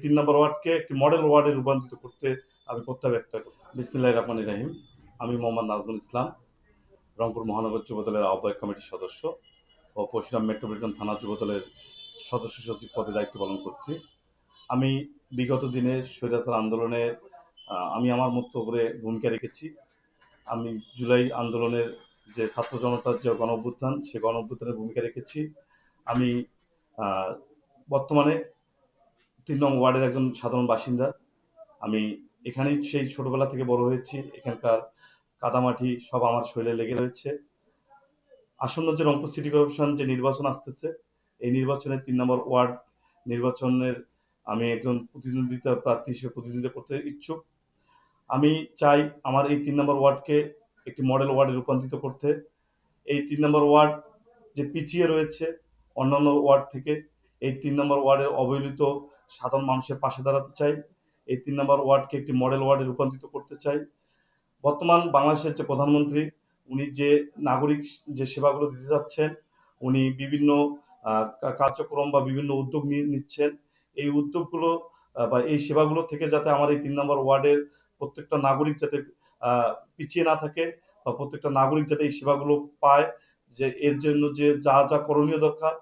৩ নম্বর ওয়ার্ডকে একটি মডেল ওয়ার্ডে রূপান্তরিত করতে আমি প্রত্যয় ব্যক্ত করছি। বিসমিল্লাহির রহমানির রহিম। আমি মোহাম্মদ নাজমুল ইসলাম, রংপুর মহানগর যুবদলের আহ্বায়ক কমিটির সদস্য ও পরশুরাম মেট্রোপলিটন থানা যুবদলের সদস্য সচিব পদে দায়িত্ব পালন করছি। আমি বিগত দিনে স্বৈরাচার আন্দোলনে আমি আমার মতো করে ভূমিকা রেখেছি। আমি জুলাই আন্দোলনের যে ছাত্র জনতার যে গণঅভ্যুত্থান, সে গণঅভ্যুত্থানের ভূমিকা রেখেছি। আমি বর্তমানে ৩ নং ওয়ার্ডের একজন সাধারণ বাসিন্দা। আমি এখানেই সেই ছোটবেলা থেকে বড় হয়েছি। এখানকার কাদামাটি সব আমার শরীরে লেগে রয়েছে। আসন্ন যে রংপুর সিটি কর্পোরেশন যে নির্বাচন আসতেছে, এই নির্বাচনে ৩ নম্বর ওয়ার্ড নির্বাচনের আমি একজন প্রতিদ্বন্দ্বিতা প্রার্থী হিসেবে প্রতিদ্বন্দ্বিতা করতে ইচ্ছুক। আমি চাই আমার এই ৩ নম্বর ওয়ার্ডকে একটি মডেল ওয়ার্ডে রূপান্তরিত করতে। এই ৩ নম্বর ওয়ার্ড যে পিছিয়ে রয়েছে অন্যান্য ওয়ার্ড থেকে, এই ৩ নম্বর ওয়ার্ডের অবহেলিত সাধারণ মানুষের পাশে দাঁড়াতে চাই। এই ৩ নম্বর ওয়ার্ডকে একটি মডেল ওয়ার্ডে রূপান্তরিত করতে চাই। বর্তমান বাংলাদেশের যে প্রধানমন্ত্রী, উনি যে নাগরিক যে সেবাগুলো দিতে যাচ্ছেন, উনি বিভিন্ন কার্যক্রম বা বিভিন্ন উদ্যোগ নিচ্ছেন। এই উদ্যোগগুলো বা এই সেবাগুলো থেকে যাতে আমার এই ৩ নম্বর ওয়ার্ডের প্রত্যেকটা নাগরিক যাতে পিছিয়ে না থাকে বা প্রত্যেকটা নাগরিক যাতে এই সেবাগুলো পায়, যে এর জন্য যে যা করণীয় দরকার,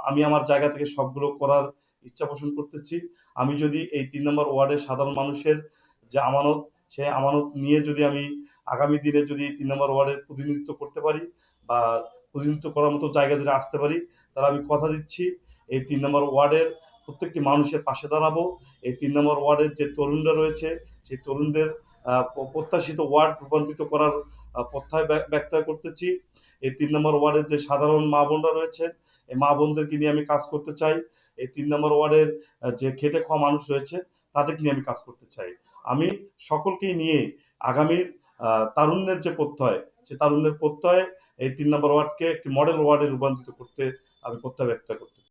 আমি আমার জায়গা থেকে সবগুলো করার ইচ্ছা পোষণ করতেছি। আমি যদি এই ৩ নম্বর ওয়ার্ডের সাধারণ মানুষের যে আমানত, সে আমানত নিয়ে যদি আমি আগামী দিনে যদি ৩ নম্বর ওয়ার্ডের প্রতিনিধিত্ব করতে পারি বা প্রতিনিধিত্ব করার মতো জায়গায় যদি আসতে পারি, তাহলে আমি কথা দিচ্ছি এই ৩ নম্বর ওয়ার্ডের প্রত্যেকটি মানুষের পাশে দাঁড়াবো। এই ৩ নম্বর ওয়ার্ডের যে তরুণরা রয়েছে, সেই তরুণদের প্রত্যাশিত ওয়ার্ড রূপান্তরিত করার প্রত্যয় ব্যক্ত করতেছি। এই ৩ নম্বর ওয়ার্ডের যে সাধারণ মা বোনরা রয়েছেন, এই মা বোনদেরকে নিয়ে আমি কাজ করতে চাই। এই ৩ নম্বর ওয়ার্ডের যে খেটে খাওয়া মানুষ রয়েছে, তাদেরকে নিয়ে আমি কাজ করতে চাই। আমি সকলকেই নিয়ে আগামীর তারুণ্যের যে প্রত্যয়, সে তারুণ্যের প্রত্যয়ে এই ৩ নম্বর ওয়ার্ডকে একটি মডেল ওয়ার্ডে রূপান্তরিত করতে আমি প্রত্যয় ব্যক্ত করতে চাই।